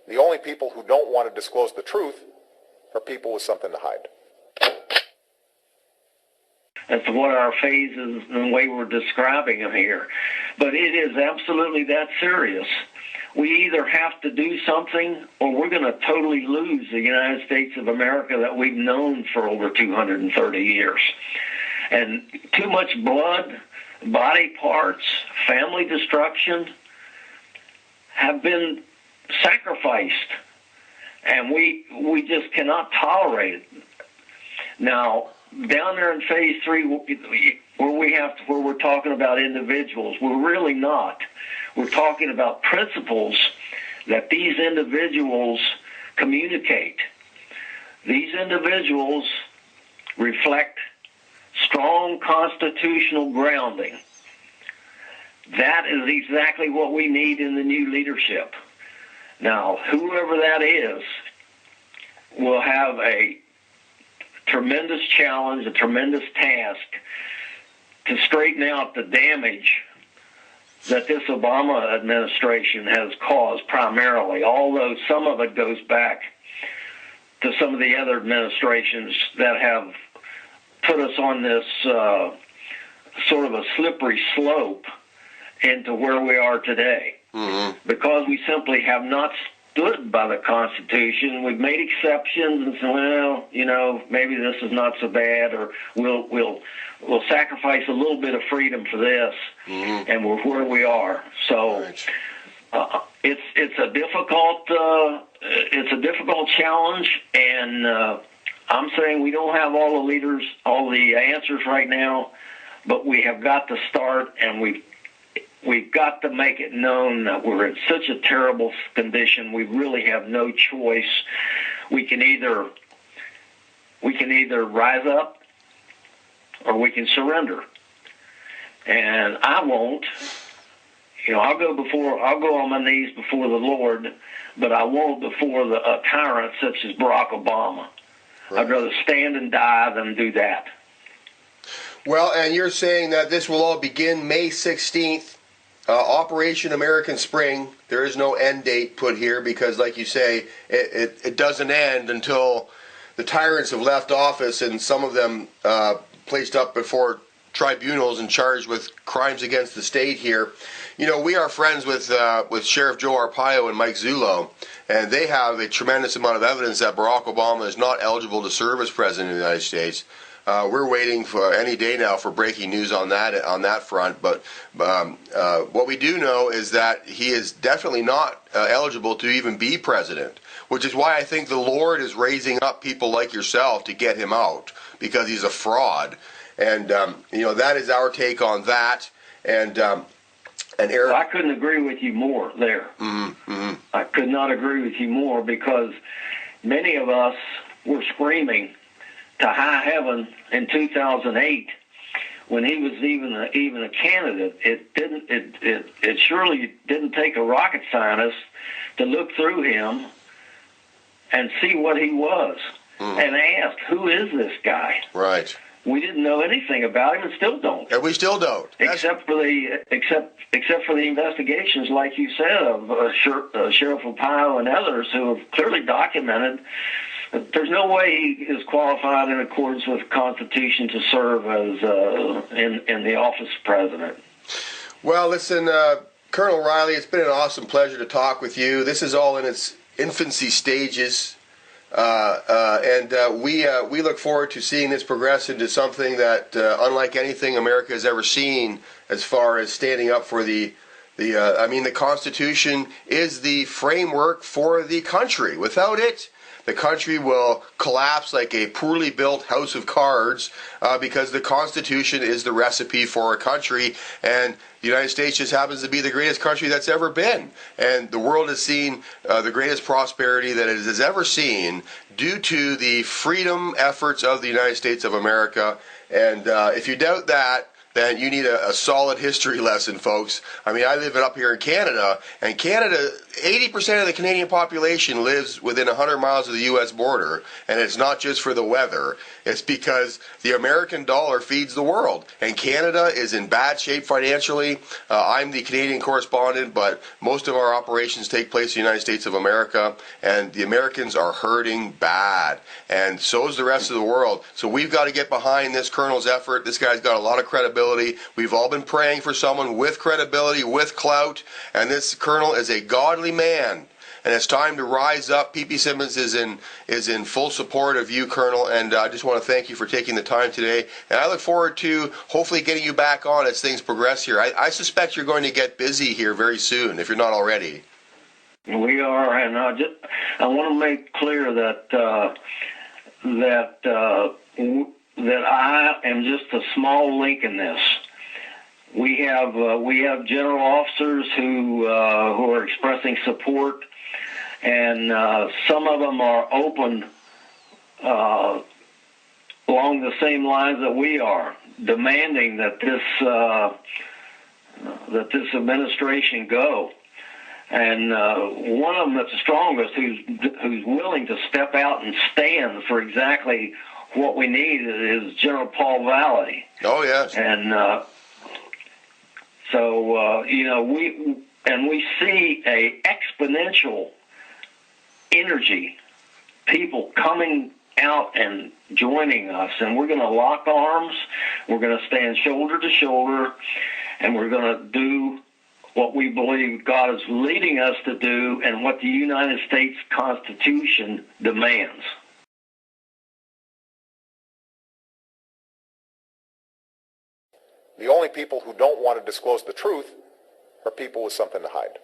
The only people who don't want to disclose the truth are people with something to hide. That's what our phases and the way we're describing them here. But it is absolutely that serious. We either have to do something or we're going to totally lose the United States of America that we've known for over 230 years. And too much blood, body parts, family destruction have been sacrificed. And we just cannot tolerate it. Now, down there in phase 3, where we're talking about individuals, we're really not. We're talking about principles that these individuals communicate. These individuals reflect strong constitutional grounding. That is exactly what we need in the new leadership. Now, whoever that is will have a tremendous challenge, a tremendous task to straighten out the damage that this Obama administration has caused primarily, although some of it goes back to some of the other administrations that have put us on this sort of a slippery slope into where we are today. Mm-hmm. Because we simply have not stood by the Constitution. We've made exceptions and said, well, you know, maybe this is not so bad, or we'll sacrifice a little bit of freedom for this, mm-hmm. and we're where we are. So right. It's a difficult challenge, and I'm saying we don't have all the leaders, all the answers right now, but we have got to start, and we've got to make it known that we're in such a terrible condition. We really have no choice. We can either rise up or we can surrender. And I won't. You know, I'll go on my knees before the Lord, but I won't before a tyrant such as Barack Obama. Right. I'd rather stand and die than do that. Well, and you're saying that this will all begin May 16th. Operation American Spring, there is no end date put here because, like you say, it doesn't end until the tyrants have left office and some of them placed up before tribunals and charged with crimes against the state here. You know, we are friends with Sheriff Joe Arpaio and Mike Zullo, and they have a tremendous amount of evidence that Barack Obama is not eligible to serve as president of the United States. We're waiting for any day now for breaking news on that front. But what we do know is that he is definitely not eligible to even be president, which is why I think the Lord is raising up people like yourself to get him out, because he's a fraud. And you know, that is our take on that. And Eric, well, I couldn't agree with you more there. Mm-hmm, mm-hmm. I could not agree with you more, because many of us were screaming to high heaven in 2008 when he was even a candidate. It surely didn't take a rocket scientist to look through him and see what he was, mm-hmm. and ask, who is this guy? Right. We didn't know anything about him and still don't. And we still don't. Except for the investigations, like you said, of Sheriff Arpaio and others who have clearly documented that there's no way he is qualified in accordance with the Constitution to serve as in the office of president. Well, listen, Colonel Riley, it's been an awesome pleasure to talk with you. This is all in its infancy stages. And we look forward to seeing this progress into something that, unlike anything America has ever seen, as far as standing up for the Constitution is the framework for the country. Without it, the country will collapse like a poorly built house of cards, because the Constitution is the recipe for a country, and the United States just happens to be the greatest country that's ever been. And the world has seen the greatest prosperity that it has ever seen due to the freedom efforts of the United States of America. And if you doubt that, then you need a solid history lesson, folks. I mean, I live up here in Canada, and Canada, 80% of the Canadian population lives within 100 miles of the U.S. border, and it's not just for the weather. It's because the American dollar feeds the world, and Canada is in bad shape financially. I'm the Canadian correspondent, but most of our operations take place in the United States of America, and the Americans are hurting bad, and so is the rest of the world. So we've got to get behind this Colonel's effort. This guy's got a lot of credibility. We've all been praying for someone with credibility, with clout, and this Colonel is a godly man. And it's time to rise up. P.P. Simmons is in full support of you, Colonel, and I just want to thank you for taking the time today. And I look forward to hopefully getting you back on as things progress here. I suspect you're going to get busy here very soon, if you're not already. We are, and I want to make clear that that I am just a small link in this. We have general officers who are expressing support, and some of them are open along the same lines that we are, demanding that this administration go. And one of them that's the strongest, who's willing to step out and stand for exactly what we need, is General Paul Valley. Oh yes. And we see a exponential energy, people coming out and joining us, and we're going to lock arms. We're going to stand shoulder to shoulder, and we're going to do what we believe God is leading us to do and what the United States Constitution demands. The only people who don't want to disclose the truth are people with something to hide.